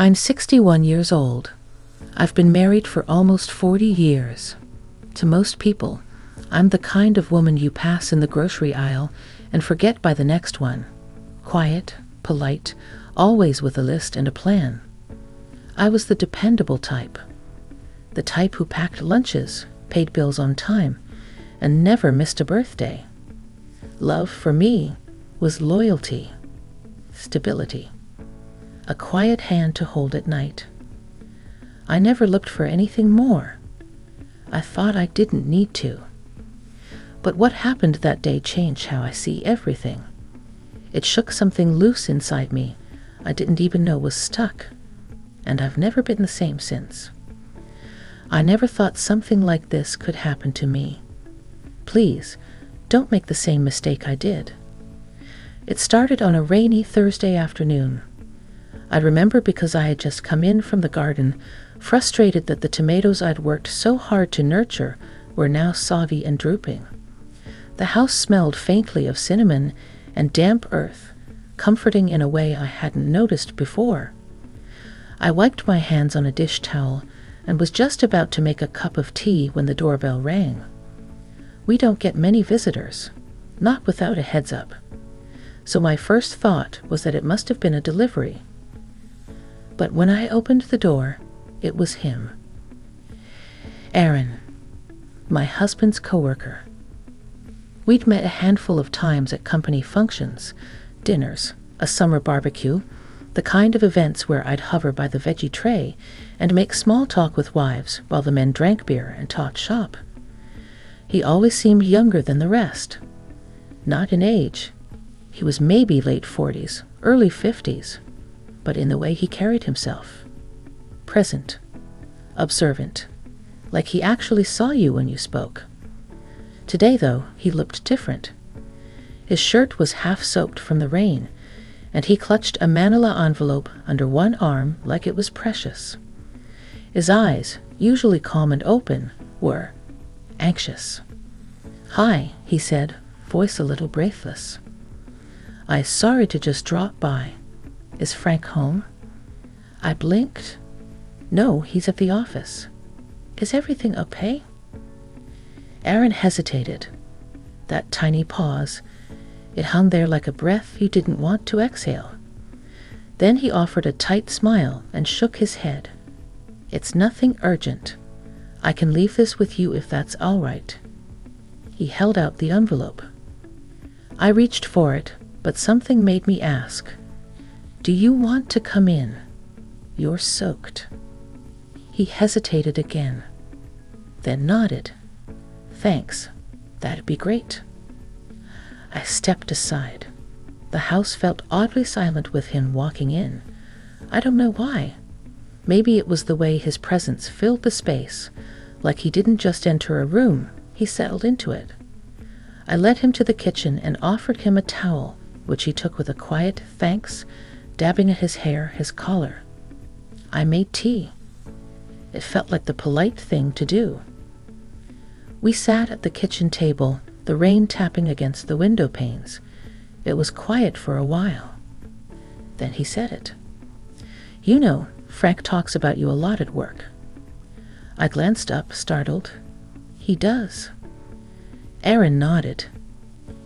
I'm 61 years old. I've been married for almost 40 years. To most people, I'm the kind of woman you pass in the grocery aisle and forget by the next one. Quiet, polite, always with a list and a plan. I was the dependable type. The type who packed lunches, paid bills on time, and never missed a birthday. Love, for me, was loyalty, stability, a quiet hand to hold at night. I never looked for anything more. I thought I didn't need to. But what happened that day changed how I see everything. It shook something loose inside me I didn't even know was stuck, and I've never been the same since. I never thought something like this could happen to me. Please, don't make the same mistake I did. It started on a rainy Thursday afternoon. I remember because I had just come in from the garden, frustrated that the tomatoes I'd worked so hard to nurture were now soggy and drooping. The house smelled faintly of cinnamon and damp earth, comforting in a way I hadn't noticed before. I wiped my hands on a dish towel and was just about to make a cup of tea when the doorbell rang. We don't get many visitors, not without a heads up. So my first thought was that it must have been a delivery. But when I opened the door, it was him. Aaron, my husband's coworker. We'd met a handful of times at company functions, dinners, a summer barbecue, the kind of events where I'd hover by the veggie tray and make small talk with wives while the men drank beer and talked shop. He always seemed younger than the rest. Not in age. He was maybe late 40s, early 50s, but in the way he carried himself. Present, observant, like he actually saw you when you spoke. Today, though, he looked different. His shirt was half soaked from the rain, and he clutched a manila envelope under one arm like it was precious. His eyes, usually calm and open, were anxious. "Hi," he said, voice a little breathless. "I'm sorry to just drop by. Is Frank home?" I blinked. No, he's at the office. Is everything okay? Aaron hesitated. That tiny pause, it hung there like a breath you didn't want to exhale. Then he offered a tight smile and shook his head. "It's nothing urgent. I can leave this with you if that's all right." He held out the envelope. I reached for it, but something made me ask, "Do you want to come in? You're soaked." He hesitated again, then nodded. "Thanks. That'd be great." I stepped aside. The house felt oddly silent with him walking in. I don't know why. Maybe it was the way his presence filled the space, like he didn't just enter a room, he settled into it. I led him to the kitchen and offered him a towel, which he took with a quiet thanks, dabbing at his hair, his collar. I made tea. It felt like the polite thing to do. We sat at the kitchen table, the rain tapping against the window panes. It was quiet for a while. Then he said it. "You know, Frank talks about you a lot at work." I glanced up, startled. "He does." Aaron nodded.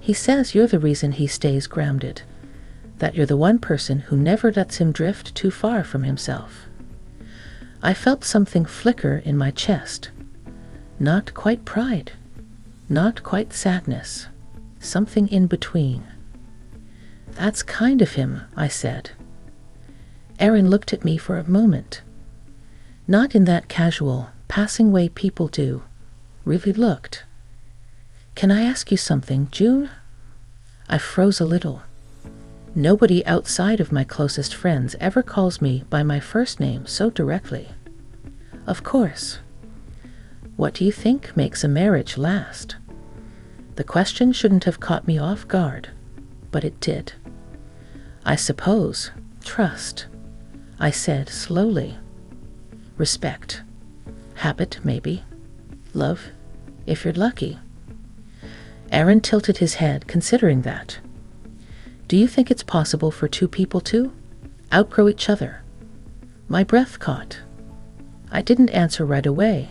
"He says you're the reason he stays grounded, that you're the one person who never lets him drift too far from himself." I felt something flicker in my chest. Not quite pride, not quite sadness, something in between. "That's kind of him," I said. Aaron looked at me for a moment. Not in that casual, passing way people do. Really looked. "Can I ask you something, June?" I froze a little. Nobody outside of my closest friends ever calls me by my first name so directly. "Of course." "What do you think makes a marriage last?" The question shouldn't have caught me off guard, but it did. "I suppose trust," I said slowly. "Respect. Habit, maybe. Love, if you're lucky." Aaron tilted his head, considering that. "Do you think it's possible for two people to outgrow each other? My breath caught. I didn't answer right away,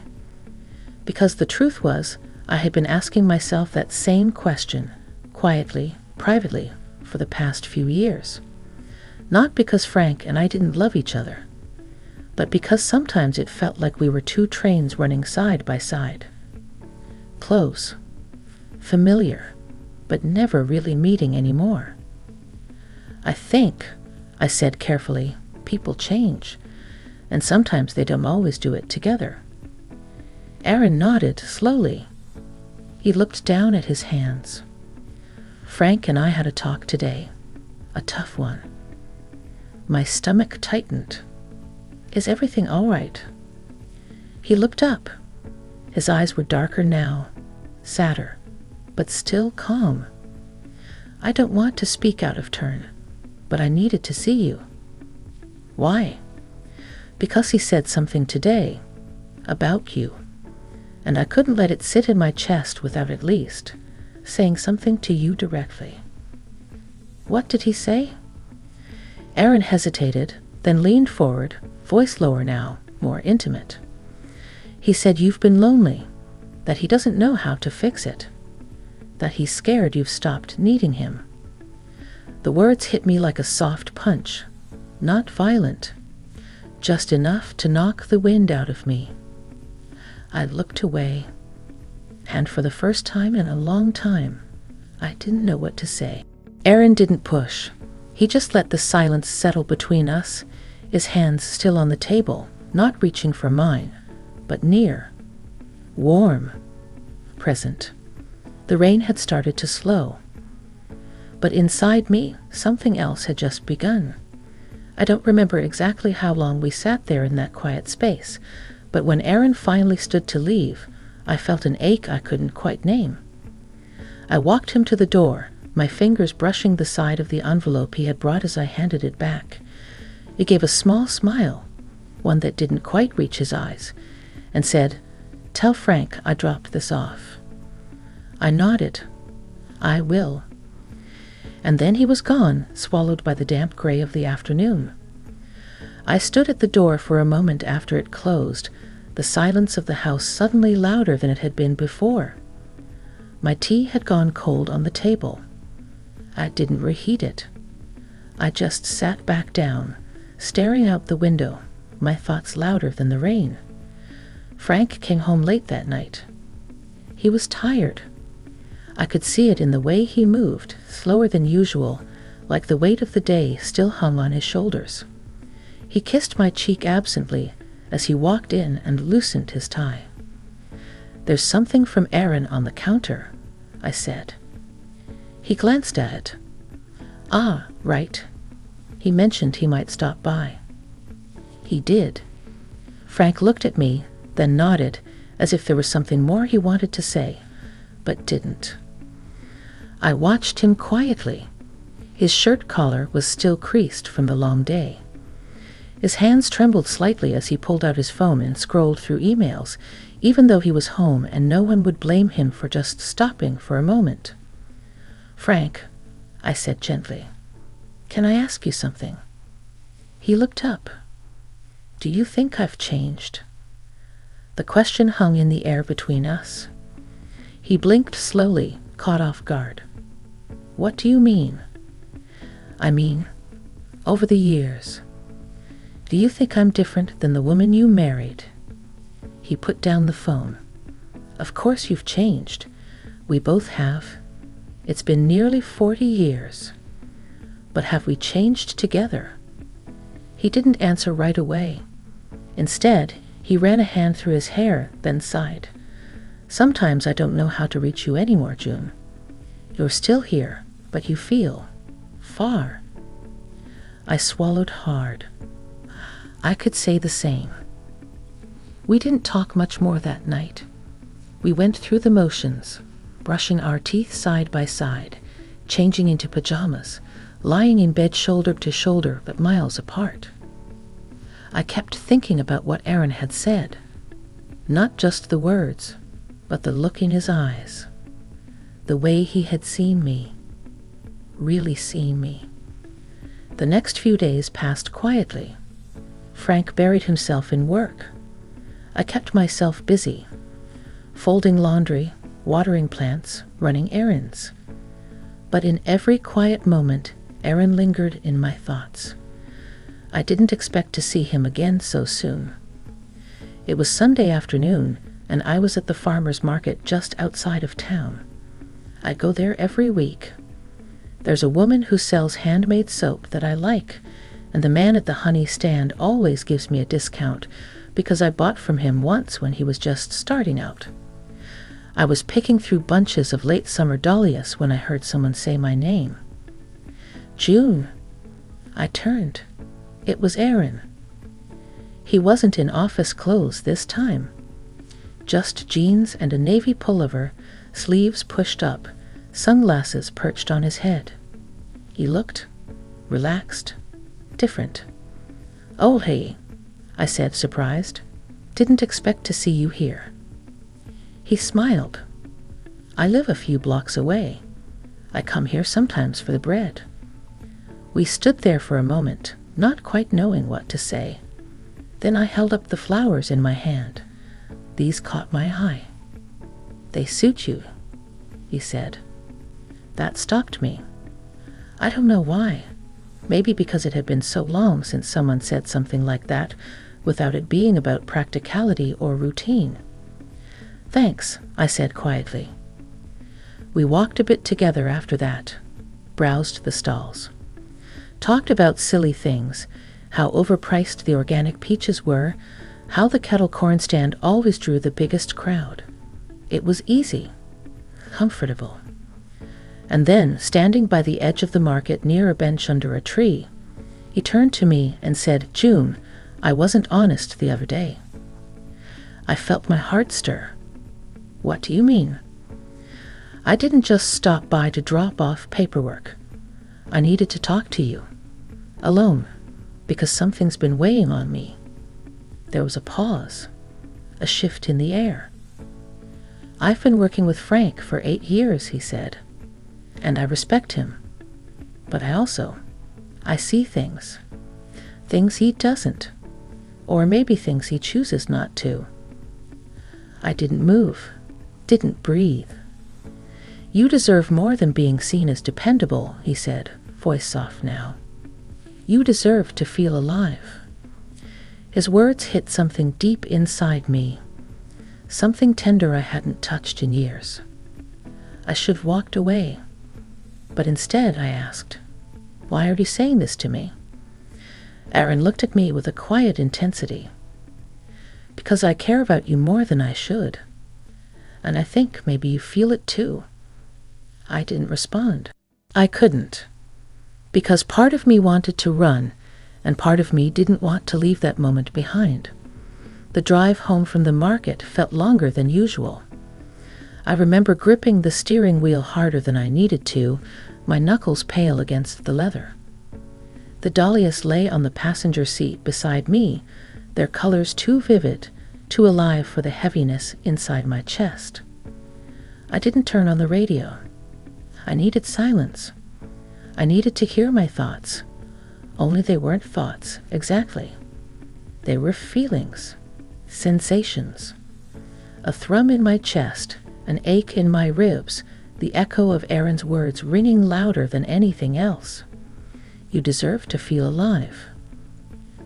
because the truth was I had been asking myself that same question, quietly, privately, for the past few years. Not because Frank and I didn't love each other, but because sometimes it felt like we were two trains running side by side. Close, familiar, but never really meeting anymore. I think, I said carefully, people change, and sometimes they don't always do it together. Aaron nodded slowly. He looked down at his hands. Frank and I had a talk today, a tough one. My stomach tightened. Is everything all right? He looked up. His eyes were darker now, sadder, but still calm. I don't want to speak out of turn, but I needed to see you. Why? Because he said something today about you, and I couldn't let it sit in my chest without at least saying something to you directly. What did he say? Aaron hesitated, then leaned forward, voice lower now, more intimate. He said you've been lonely, that he doesn't know how to fix it, that he's scared you've stopped needing him. The words hit me like a soft punch, not violent, just enough to knock the wind out of me. I looked away, and for the first time in a long time, I didn't know what to say. Aaron didn't push. He just let the silence settle between us, his hands still on the table, not reaching for mine, but near, warm, present. The rain had started to slow, but inside me, something else had just begun. I don't remember exactly how long we sat there in that quiet space, but when Aaron finally stood to leave, I felt an ache I couldn't quite name. I walked him to the door, my fingers brushing the side of the envelope he had brought as I handed it back. He gave a small smile, one that didn't quite reach his eyes, and said, "Tell Frank I dropped this off." I nodded. "I will." And then he was gone, swallowed by the damp gray of the afternoon. I stood at the door for a moment after it closed, the silence of the house suddenly louder than it had been before. My tea had gone cold on the table. I didn't reheat it. I just sat back down, staring out the window, my thoughts louder than the rain. Frank came home late that night. He was tired. I could see it in the way he moved, slower than usual, like the weight of the day still hung on his shoulders. He kissed my cheek absently as he walked in and loosened his tie. "There's something from Aaron on the counter," I said. He glanced at it. "Ah, right. He mentioned he might stop by." He did. Frank looked at me, then nodded, as if there was something more he wanted to say, but didn't. I watched him quietly. His shirt collar was still creased from the long day. His hands trembled slightly as he pulled out his phone and scrolled through emails, even though he was home and no one would blame him for just stopping for a moment. "Frank," I said gently, "can I ask you something?" He looked up. "Do you think I've changed?" The question hung in the air between us. He blinked slowly, caught off guard. "What do you mean?" "I mean, over the years. Do you think I'm different than the woman you married?" He put down the phone. "Of course you've changed. We both have. It's been nearly 40 years. But have we changed together?" He didn't answer right away. Instead, he ran a hand through his hair, then sighed. "Sometimes I don't know how to reach you anymore, June. You're still here, but you feel far." I swallowed hard. I could say the same. We didn't talk much more that night. We went through the motions, brushing our teeth side by side, changing into pajamas, lying in bed shoulder to shoulder but miles apart. I kept thinking about what Aaron had said. Not just the words, but the look in his eyes. The way he had seen me. Really seen me. The next few days passed quietly. Frank buried himself in work. I kept myself busy, folding laundry, watering plants, running errands. But in every quiet moment, Aaron lingered in my thoughts. I didn't expect to see him again so soon. It was Sunday afternoon, and I was at the farmer's market just outside of town. I go there every week. There's a woman who sells handmade soap that I like, and the man at the honey stand always gives me a discount because I bought from him once when he was just starting out. I was picking through bunches of late summer dahlias when I heard someone say my name. June. I turned. It was Aaron. He wasn't in office clothes this time. Just jeans and a navy pullover, sleeves pushed up, sunglasses perched on his head. He looked relaxed, different. "Oh, hey," I said, surprised. "Didn't expect to see you here." He smiled. "I live a few blocks away. I come here sometimes for the bread." We stood there for a moment, not quite knowing what to say. Then I held up the flowers in my hand. These caught my eye. "They suit you," he said. That stopped me. I don't know why. Maybe because it had been so long since someone said something like that, without it being about practicality or routine. "Thanks," I said quietly. We walked a bit together after that, browsed the stalls, talked about silly things, how overpriced the organic peaches were, how the kettle corn stand always drew the biggest crowd. It was easy, comfortable. And then, standing by the edge of the market near a bench under a tree, he turned to me and said, "June, I wasn't honest the other day." I felt my heart stir. "What do you mean?" "I didn't just stop by to drop off paperwork. I needed to talk to you. Alone, because something's been weighing on me." There was a pause, a shift in the air. "I've been working with Frank for 8 years," he said, "and I respect him. But I see things he doesn't, or maybe things he chooses not to." I didn't move, didn't breathe. "You deserve more than being seen as dependable," he said, voice soft now. "You deserve to feel alive." His words hit something deep inside me, something tender I hadn't touched in years. I should have walked away, but instead I asked, "Why are you saying this to me?" Aaron looked at me with a quiet intensity. "Because I care about you more than I should. And I think maybe you feel it too." I didn't respond. I couldn't. Because part of me wanted to run, and part of me didn't want to leave that moment behind. The drive home from the market felt longer than usual. I remember gripping the steering wheel harder than I needed to, my knuckles pale against the leather. The dahlias lay on the passenger seat beside me, their colors too vivid, too alive for the heaviness inside my chest. I didn't turn on the radio. I needed silence. I needed to hear my thoughts. Only they weren't thoughts, exactly. They were feelings, sensations. A thrum in my chest, an ache in my ribs, the echo of Aaron's words ringing louder than anything else. You deserve to feel alive.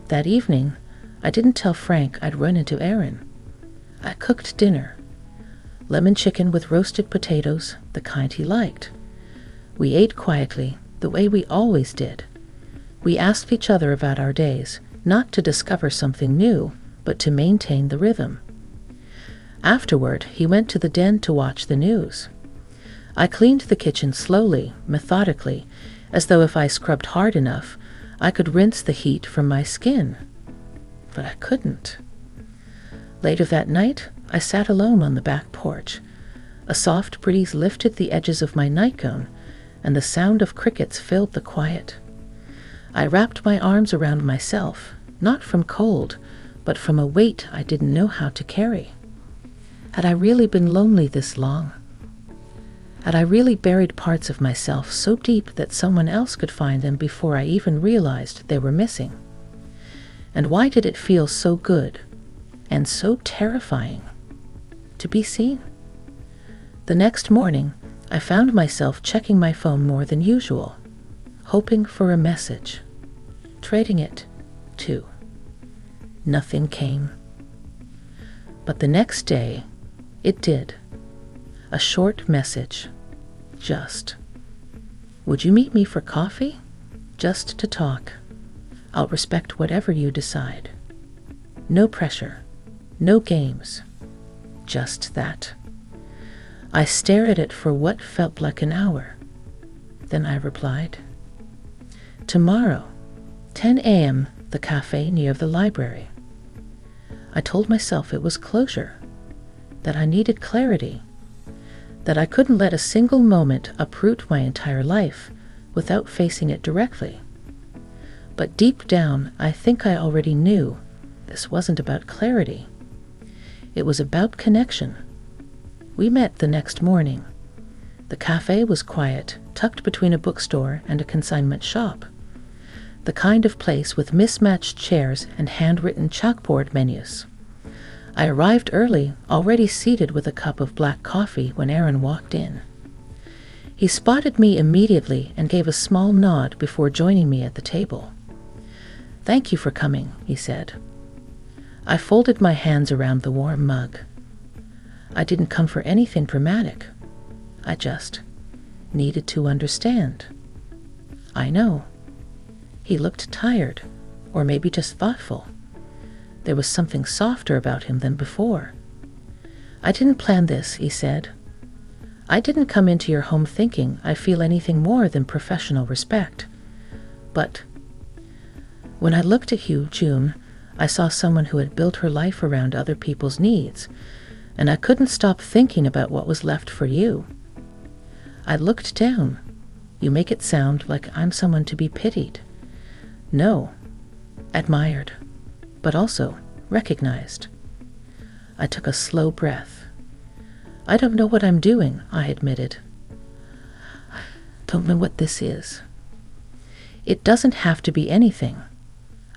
That evening, I didn't tell Frank I'd run into Aaron. I cooked dinner. Lemon chicken with roasted potatoes, the kind he liked. We ate quietly, the way we always did. We asked each other about our days, not to discover something new, but to maintain the rhythm. Afterward, he went to the den to watch the news. I cleaned the kitchen slowly, methodically, as though if I scrubbed hard enough, I could rinse the heat from my skin. But I couldn't. Later that night, I sat alone on the back porch. A soft breeze lifted the edges of my nightgown, and the sound of crickets filled the quiet. I wrapped my arms around myself, not from cold, but from a weight I didn't know how to carry. Had I really been lonely this long? Had I really buried parts of myself so deep that someone else could find them before I even realized they were missing? And why did it feel so good and so terrifying to be seen? The next morning, I found myself checking my phone more than usual, hoping for a message, trading it, too. Nothing came. But the next day, it did. A short message. Just, "Would you meet me for coffee? Just to talk. I'll respect whatever you decide. No pressure. No games. Just that." I stared at it for what felt like an hour. Then I replied, "Tomorrow, 10 a.m., the cafe near the library." I told myself it was closure, that I needed clarity, that I couldn't let a single moment uproot my entire life without facing it directly. But deep down, I think I already knew this wasn't about clarity. It was about connection. We met the next morning. The cafe was quiet, tucked between a bookstore and a consignment shop. The kind of place with mismatched chairs and handwritten chalkboard menus. I arrived early, already seated with a cup of black coffee when Aaron walked in. He spotted me immediately and gave a small nod before joining me at the table. "Thank you for coming," he said. I folded my hands around the warm mug. I didn't come for anything dramatic. I just needed to understand. "I know." He looked tired, or maybe just thoughtful. There was something softer about him than before. "I didn't plan this," he said. "I didn't come into your home thinking I feel anything more than professional respect. But when I looked at you, June, I saw someone who had built her life around other people's needs, and I couldn't stop thinking about what was left for you." I looked down. "You make it sound like I'm someone to be pitied." "No, admired, but also recognized." I took a slow breath. "I don't know what I'm doing," I admitted. "Don't know what this is." "It doesn't have to be anything.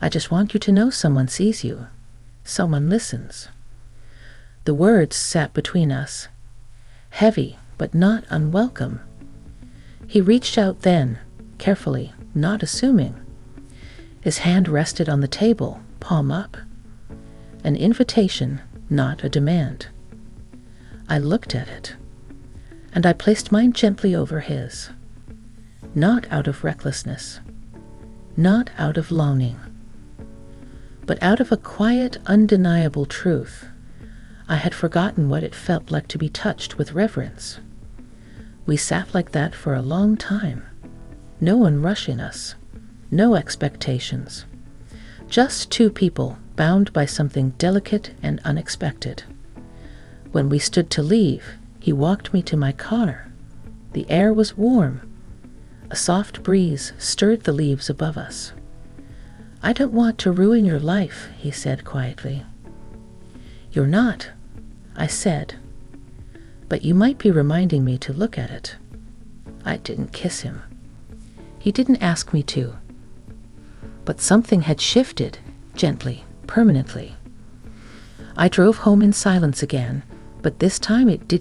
I just want you to know someone sees you. Someone listens." The words sat between us, heavy but not unwelcome. He reached out then, carefully, not assuming. His hand rested on the table, palm up. An invitation, not a demand. I looked at it, and I placed mine gently over his. Not out of recklessness, not out of longing, but out of a quiet, undeniable truth. I had forgotten what it felt like to be touched with reverence. We sat like that for a long time. No one rushing us. No expectations. Just two people bound by something delicate and unexpected. When we stood to leave, he walked me to my car. The air was warm. A soft breeze stirred the leaves above us. "I don't want to ruin your life," he said quietly. "You're not," I said, "but you might be reminding me to look at it." I didn't kiss him. He didn't ask me to. But something had shifted, gently, permanently. I drove home in silence again, but this time it didn't